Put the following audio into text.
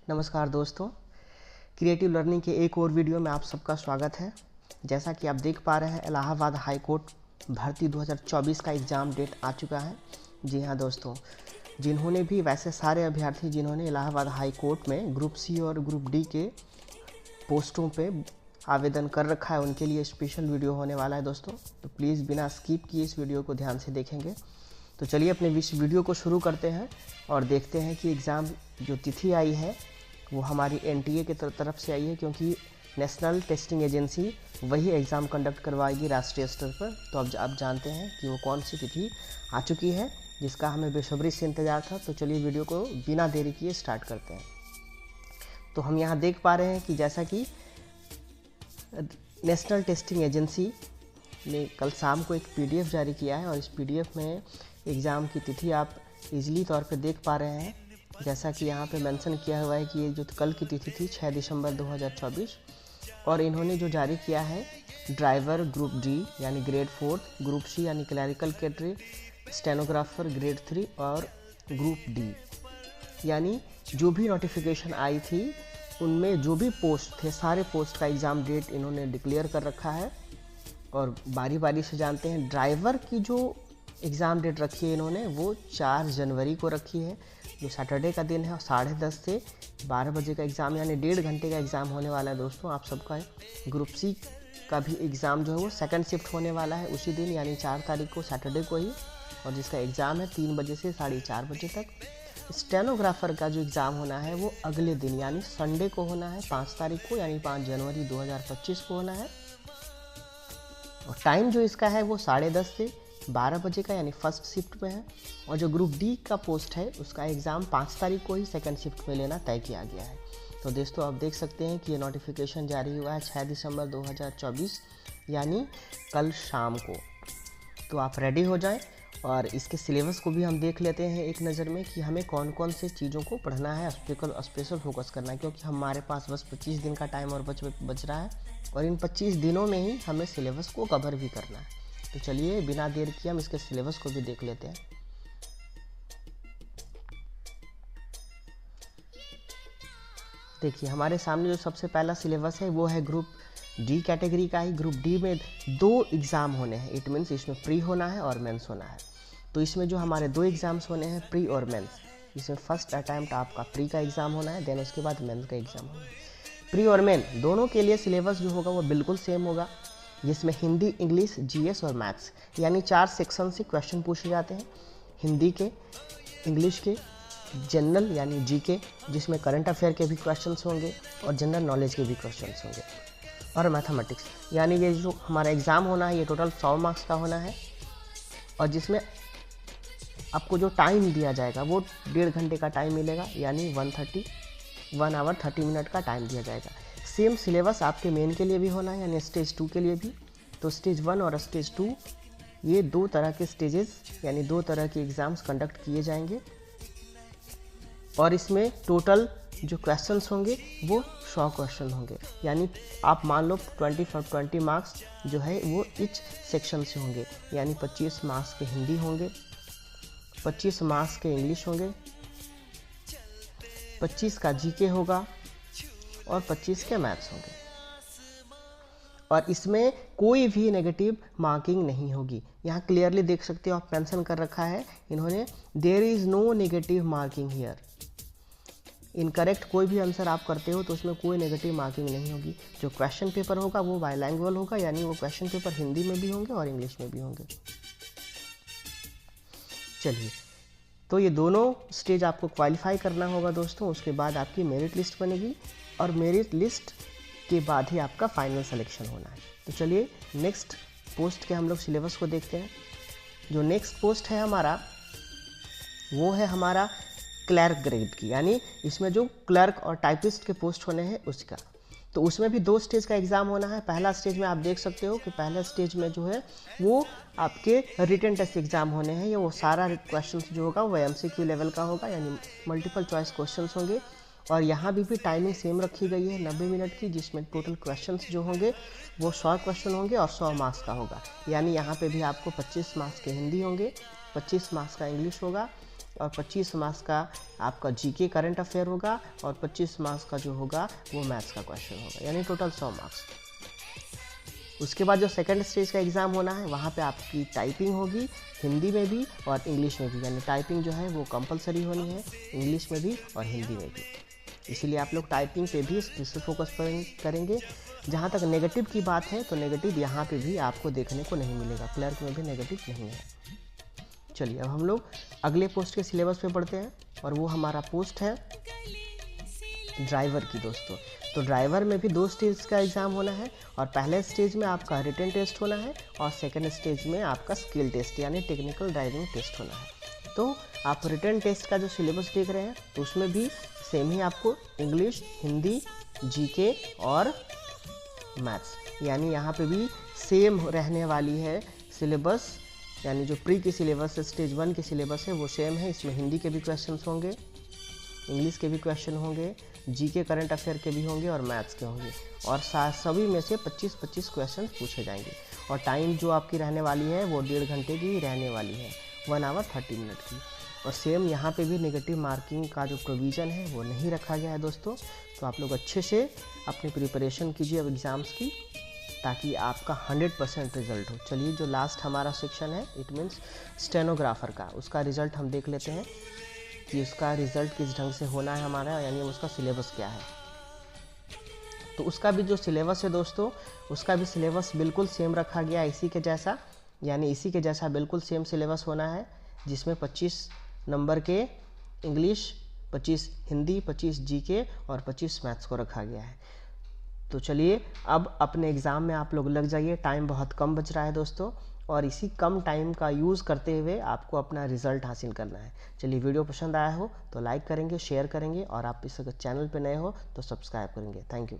नमस्कार दोस्तों, creative learning के एक और वीडियो में आप सबका स्वागत है। जैसा कि आप देख पा रहे हैं, इलाहाबाद हाई कोर्ट भर्ती 2024 का एग्ज़ाम डेट आ चुका है। जी हाँ दोस्तों, जिन्होंने भी वैसे सारे अभ्यर्थी जिन्होंने इलाहाबाद हाई कोर्ट में ग्रुप सी और ग्रुप डी के पोस्टों पे आवेदन कर रखा है, उनके लिए स्पेशल वीडियो होने वाला है दोस्तों। तो प्लीज़ बिना स्किप किए इस वीडियो को ध्यान से देखेंगे। तो चलिए अपने इस वीडियो को शुरू करते हैं और देखते हैं कि एग्ज़ाम जो तिथि आई है वो हमारी एनटीए की तरफ से आई है, क्योंकि नेशनल टेस्टिंग एजेंसी वही एग्ज़ाम कंडक्ट करवाएगी राष्ट्रीय स्तर पर। तो अब आप जानते हैं कि वो कौन सी तिथि आ चुकी है जिसका हमें बेसब्री से इंतज़ार था। तो चलिए वीडियो को बिना देरी किए स्टार्ट करते हैं। तो हम यहाँ देख पा रहे हैं कि जैसा कि नेशनल टेस्टिंग एजेंसी ने कल शाम को एक पीडीएफ जारी किया है और इस पीडीएफ में एग्ज़ाम की तिथि आप इजीली तौर पे देख पा रहे हैं। जैसा कि यहाँ पे मेंशन किया हुआ है कि ये जो कल की तिथि थी 6 दिसंबर 2024, और इन्होंने जो जारी किया है ड्राइवर ग्रुप डी यानी ग्रेड 4, ग्रुप सी यानी क्लरिकल कैडरे, स्टेनोग्राफर ग्रेड 3 और ग्रुप डी, यानी जो भी नोटिफिकेशन आई थी उनमें जो भी पोस्ट थे सारे पोस्ट का एग्ज़ाम डेट इन्होंने डिक्लेयर कर रखा है। और बारी बारी से जानते हैं, ड्राइवर की जो एग्ज़ाम डेट रखी है इन्होंने वो 4 जनवरी को रखी है, जो सैटरडे का दिन है, और 10:30 से 12 बजे का एग्ज़ाम यानी 1.5 घंटे का एग्ज़ाम होने वाला है दोस्तों आप सबका। ग्रुप सी का भी एग्ज़ाम जो है वो सेकंड शिफ्ट होने वाला है उसी दिन यानी 4 तारीख को, सैटरडे को ही, और जिसका एग्ज़ाम है 3 बजे से 4:30 बजे तक। स्टेनोग्राफर का जो एग्ज़ाम होना है वो अगले दिन यानी संडे को होना है, 5 तारीख को यानी 5 जनवरी 2025 को होना है। और टाइम जो इसका है वो 10:30 से 12 बजे का यानी फर्स्ट शिफ्ट में है। और जो ग्रुप डी का पोस्ट है उसका एग्ज़ाम 5 तारीख को ही सेकंड शिफ्ट में लेना तय किया गया है। तो दोस्तों आप देख सकते हैं कि ये नोटिफिकेशन जारी हुआ है 6 दिसंबर 2024 यानी कल शाम को। तो आप रेडी हो जाएं और इसके सिलेबस को भी हम देख लेते हैं एक नज़र में कि हमें कौन कौन से चीज़ों को पढ़ना है, स्पेशल फोकस करना है, क्योंकि हमारे पास बस 25 दिन का टाइम और बच रहा है और इन 25 दिनों में ही हमें सिलेबस को कवर भी करना है। तो चलिए बिना देर किए हम इसके सिलेबस को भी देख लेते हैं। देखिए हमारे सामने जो सबसे पहला सिलेबस है वो है ग्रुप डी कैटेगरी का ही। ग्रुप डी में 2 एग्ज़ाम होने हैं, इट मीन्स इसमें प्री होना है और मेंस होना है। तो इसमें जो हमारे 2 एग्ज़ाम्स होने हैं प्री और मेंस, इसमें फर्स्ट अटैम्प्ट आपका प्री का एग्ज़ाम होना है, देन उसके बाद मेंस का एग्ज़ाम होना है। प्री और मेन दोनों के लिए सिलेबस जो होगा वो बिल्कुल सेम होगा, जिसमें हिंदी, इंग्लिश, जीएस और मैथ्स यानी 4 सेक्शन से क्वेश्चन पूछे जाते हैं। हिंदी के, इंग्लिश के, जनरल यानी जीके जिसमें करंट अफेयर के भी क्वेश्चंस होंगे और जनरल नॉलेज के भी क्वेश्चंस होंगे, और मैथमेटिक्स। यानी ये जो हमारा एग्ज़ाम होना है ये टोटल 100 मार्क्स का होना है, और जिसमें आपको जो टाइम दिया जाएगा वो 1.5 घंटे का टाइम मिलेगा, यानी 1 आवर 30 मिनट का टाइम दिया जाएगा। सेम सिलेबस आपके मेन के लिए भी होना है यानी स्टेज 2 के लिए भी। तो स्टेज 1 और स्टेज 2 ये 2 तरह के स्टेजेस यानी 2 तरह के एग्ज़ाम्स कंडक्ट किए जाएंगे, और इसमें टोटल जो क्वेश्चंस होंगे वो 100 क्वेश्चन होंगे। यानी आप मान लो 20 मार्क्स जो है वो इच सेक्शन से होंगे, यानी 25 मार्क्स के हिंदी होंगे, 25 मार्क्स के इंग्लिश होंगे, 25 का जीके होगा और 25 के मैथ्स होंगे। और इसमें कोई भी नेगेटिव मार्किंग नहीं होगी। यहाँ क्लियरली देख सकते हो आप, मेंशन कर रखा है इन्होंने, there is no negative marking here. Incorrect कोई भी आंसर आप करते हो तो उसमें कोई नेगेटिव मार्किंग नहीं होगी। जो क्वेश्चन पेपर होगा वो बाइलैंग्वेज होगा, यानी वो क्वेश्चन पेपर हिंदी में भी होंगे और इंग्लिश में भी होंगे। चलिए, तो ये दोनों स्टेज आपको क्वालिफाई करना होगा दोस्तों। उसके बाद आपकी मेरिट लिस्ट बनेगी और मेरिट लिस्ट के बाद ही आपका फाइनल सिलेक्शन होना है। तो चलिए नेक्स्ट पोस्ट के हम लोग सिलेबस को देखते हैं। जो नेक्स्ट पोस्ट है हमारा वो है हमारा क्लर्क ग्रेड की, यानी इसमें जो क्लर्क और टाइपिस्ट के पोस्ट होने हैं उसका। तो उसमें भी 2 स्टेज का एग्ज़ाम होना है। पहला स्टेज में आप देख सकते हो कि पहला स्टेज में जो है वो आपके रिटन टेस्ट एग्ज़ाम होने हैं। ये वो सारा क्वेश्चन जो होगा वो MCQ लेवल का होगा, यानी मल्टीपल चॉइस क्वेश्चन होंगे। और यहाँ भी टाइमिंग सेम रखी गई है 90 मिनट की, जिसमें टोटल क्वेश्चंस जो होंगे वो 100 क्वेश्चन होंगे और 100 मार्क्स का होगा। यानी यहाँ पे भी आपको 25 मार्क्स के हिंदी होंगे, 25 मार्क्स का इंग्लिश होगा और 25 मार्क्स का आपका जीके करंट अफेयर होगा और 25 मार्क्स का जो होगा वो मैथ्स का क्वेश्चन होगा, यानी टोटल 100 मार्क्स। उसके बाद जो सेकंड स्टेज का एग्ज़ाम होना है वहाँ पे आपकी टाइपिंग होगी, हिंदी में भी और इंग्लिश में भी, यानी टाइपिंग जो है वो कंपलसरी होनी है, इंग्लिश में भी और हिंदी में भी। इसीलिए आप लोग टाइपिंग पे भी स्पेशल फोकस करेंगे। जहाँ तक नेगेटिव की बात है तो नेगेटिव यहाँ पे भी आपको देखने को नहीं मिलेगा, क्लर्क में भी नेगेटिव नहीं है। चलिए अब हम लोग अगले पोस्ट के सिलेबस पे पढ़ते हैं और वो हमारा पोस्ट है ड्राइवर की दोस्तों। तो ड्राइवर में भी 2 स्टेज का एग्ज़ाम होना है और पहले स्टेज में आपका रिटन टेस्ट होना है और सेकेंड स्टेज में आपका स्किल टेस्ट यानी टेक्निकल ड्राइविंग टेस्ट होना है। तो आप रिटन टेस्ट का जो सिलेबस देख रहे हैं तो उसमें भी सेम ही आपको इंग्लिश, हिंदी, जीके और मैथ्स, यानी यहाँ पे भी सेम रहने वाली है सिलेबस, यानी जो प्री की सिलेबस स्टेज 1 की सिलेबस है वो सेम है। इसमें हिंदी के भी क्वेश्चंस होंगे, इंग्लिश के भी क्वेश्चन होंगे, जीके करंट अफेयर के भी होंगे और मैथ्स के होंगे और सभी में से 25-25 क्वेश्चन पूछे जाएंगे। और टाइम जो आपकी रहने वाली है वो 1.5 घंटे की ही रहने वाली है, 1 आवर 30 मिनट की। और सेम यहाँ पे भी नेगेटिव मार्किंग का जो प्रोविज़न है वो नहीं रखा गया है दोस्तों। तो आप लोग अच्छे से अपनी प्रिपरेशन कीजिए अब एग्ज़ाम्स की, ताकि आपका 100% रिज़ल्ट हो। चलिए जो लास्ट हमारा सेक्शन है इट मीन्स स्टेनोग्राफर का, उसका रिज़ल्ट हम देख लेते हैं कि उसका रिज़ल्ट किस ढंग से होना है हमारा, यानी उसका सिलेबस क्या है। तो उसका भी जो सिलेबस है दोस्तों, उसका भी सिलेबस बिल्कुल सेम रखा गया है इसी के जैसा, यानी इसी के जैसा बिल्कुल सेम सिलेबस होना है, जिसमें 25 नंबर के इंग्लिश, 25 हिंदी, 25 जीके और 25 मैथ्स को रखा गया है। तो चलिए अब अपने एग्ज़ाम में आप लोग लग जाइए, टाइम बहुत कम बच रहा है दोस्तों और इसी कम टाइम का यूज़ करते हुए आपको अपना रिज़ल्ट हासिल करना है। चलिए वीडियो पसंद आया हो तो लाइक करेंगे, शेयर करेंगे और आप इस चैनल पे नए हो तो सब्सक्राइब करेंगे। Thank you.